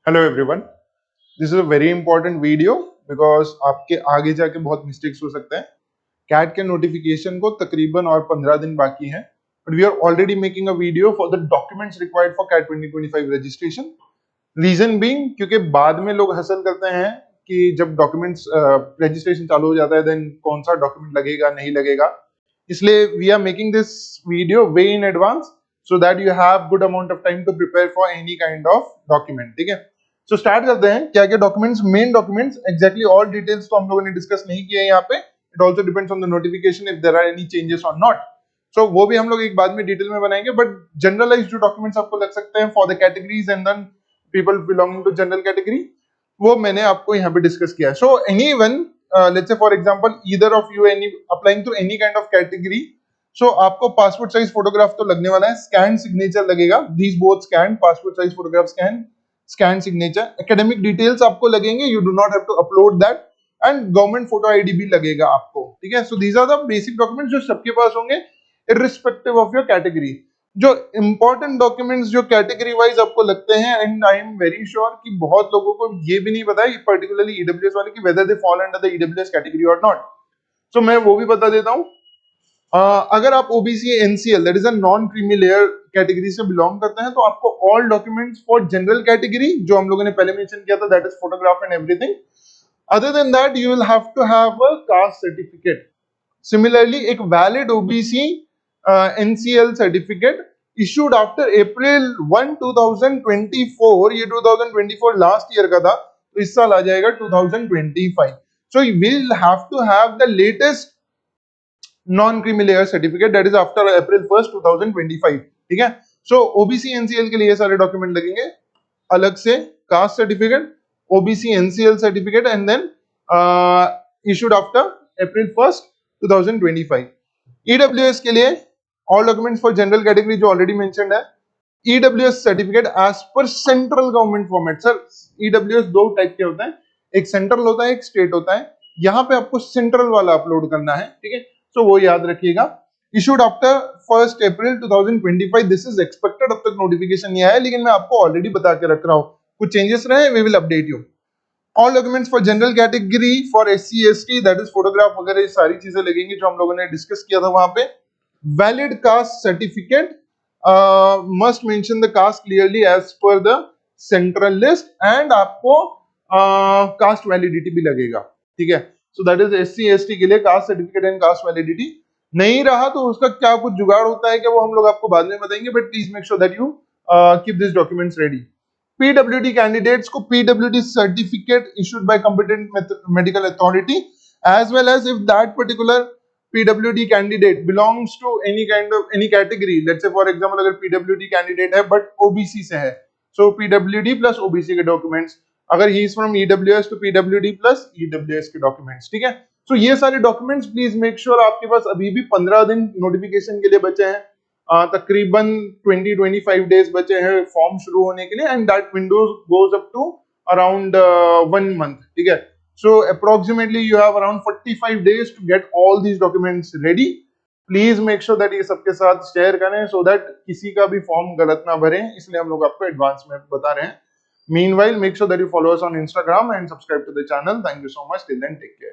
Hello everyone, this is a very important video because आपके आगे जाके बहुत मिस्टेक्स हो सकते हैं। कैट के नोटिफिकेशन को तकरीबन और 15 दिन बाकी हैं, but we are already making a video for the documents required for CAT 2025 registration. Reason being क्योंकि बाद में लोग हसल करते हैं कि जब डॉक्यूमेंट्स रजिस्ट्रेशन चालू हो जाता है देन कौन सा डॉक्यूमेंट लगेगा नहीं लगेगा, इसलिए we are making this video way in advance so that you have good amount of time to prepare for any kind of document। ठीक है, सो स्टार्ट करते हैं। क्या क्या documents, main documents, exactly all details तो हम लोगों ने डिस्कस नहीं किए यहाँ पे। It also depends on the notification if there are any changes और नॉट। सो वो भी हम लोग एक बाद में डिटेल में बनाएंगे, बट जनरलाइज जो डॉक्यूमेंट्स आपको लग सकते हैं for the categories and then people belonging to general category, वो मैंने आपको यहाँ पे डिस्कस किया है। So anyone, let's say for example either of you any applying to any kind of category, so आपको पासपोर्ट साइज फोटोग्राफ तो लगने वाला है, स्कैन सिग्नेचर लगेगा, these both scan, passport size photograph scan signature. Academic details आपको लगेंगे, you do not have to upload that, and government photo ID भी लगेगा आपको। ठीक है, so these are the basic documents जो सबके पास होंगे इररिस्पेक्टिव ऑफ योर कैटेगरी। जो इंपॉर्टेंट डॉक्यूमेंट्स जो कैटेगरी वाइज आपको लगते हैं, and I am very sure कि बहुत लोगों को ये भी नहीं पता है पर्टिकुलरली ईडब्ल्यूएस वाले की whether they fall under the EWS category और नॉट। सो मैं वो भी बता देता हूं। अगर आप OBC NCL that is a non creamy layer category से बिलोंग करते हैं, तो आपको all documents for general category जो हम लोगों ने पहले मेंशन किया था, that is photograph and everything. Other than that you will have to have a caste certificate. Similarly एक valid OBC NCL certificate issued after April 1 2024, ये 2024 लास्ट ईयर का था, तो इस साल आ जाएगा 2025। So you will have to have the latest non creamy layer certificate that is after April 1 2025। ठीक है, सो ओबीसी एनसीएल के लिए सारे डॉक्यूमेंट लगेंगे अलग से, caste certificate, OBC NCL certificate, and then issued after April 1 2025। EWS के लिए all documents for general category जो ऑलरेडी मेंशन्ड है, EWS certificate as per central government format. Sir EWS दो टाइप के होते हैं, एक सेंट्रल होता है एक स्टेट होता है, यहाँ पे आपको सेंट्रल वाला अपलोड करना है। ठीक है, तो वो याद रखिएगा। Issued after 1 April 2025, this is expected. अब तक नोटिफिकेशन नहीं आया है, लेकिन मैं आपको ऑलरेडी बता के रख रहा हूं, कुछ चेंजेस रहे we will update you. All documents for general category for SC ST that is photograph वगैरह, ये सारी चीजें लगेंगी जो हम लोगों ने डिस्कस किया था वहां पे। Valid caste certificate, must mention the caste clearly as per the central list, and आपको कास्ट वैलिडिटी भी लगेगा। ठीक है, so that is SC ST के लिए caste certificate and caste validity. नहीं रहा तो उसका क्या कुछ जुगाड़ होता है कि वो हम लोग आपको बाद में बताएंगे, but please make sure that you keep this documents ready. PWD candidates को PWD certificate issued by competent medical authority, as well as if that particular PWD candidate belongs to any kind of any category. Let's say for example अगर PWD candidate है but OBC से है, so PWD plus OBC के documents. अगर he is from EWS तो PWD plus EWS के documents. ठीक है, सो ये सारे डॉक्यूमेंट्स प्लीज मेक श्योर आपके पास अभी भी 15 दिन नोटिफिकेशन के लिए बचे हैं, तकरीबन 20-25 डेज बचे हैं फॉर्म शुरू होने के लिए, and that window goes up to around 1 month. ठीक है, so approximately you have around 45 days to get all these documents ready. Please make sure that ये सबके साथ शेयर करें सो दैट किसी का भी फॉर्म गलत ना भरें, इसलिए हम लोग आपको एडवांस में बता रहे हैं। Meanwhile, make sure that you follow us on Instagram and subscribe to the channel. Thank you so much. Till then, take care.